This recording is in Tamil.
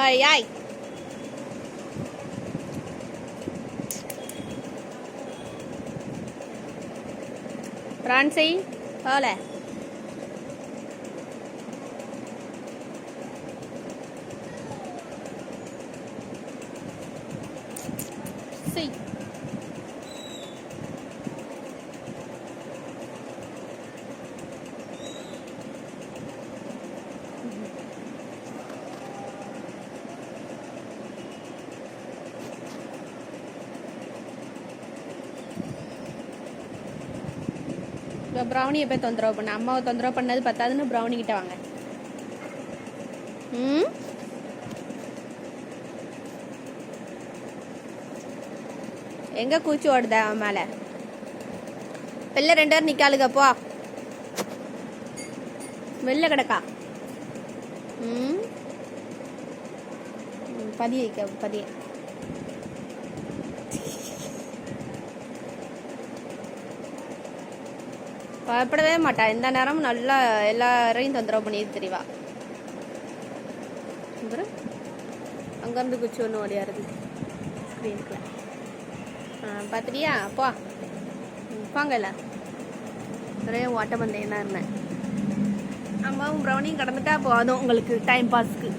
Ai. Franci, hola. Sí. இப்போ ப்ரௌனியை போய் தொந்தரவு பண்ண அம்மாவை தொந்தரவு பண்ணது பத்தாதுன்னு ப்ரௌனி கிட்ட வாங்க. எங்க கூச்சி ஓடுத அவன் மேல? வெளில 2 பேர் நிக்காளுக, போ வெளில கிடக்கா. பதிய பயப்படவே மாட்டா. இந்த நேரம் நல்லா எல்லாரையும் தொந்தரவு பண்ணிட்டு தெரியவா. அங்கேருந்து குச்சி ஒன்று ஓடியாருது ஸ்க்ரீனுக்குள்ள. பார்த்துட்டியா? போ போங்கல்ல. நிறைய ஓட்ட பந்தயம் தான் இருந்தேன். அம்மாவும் ப்ரௌனியும் கடந்துட்டா போதும் உங்களுக்கு டைம் பாஸ்க்கு.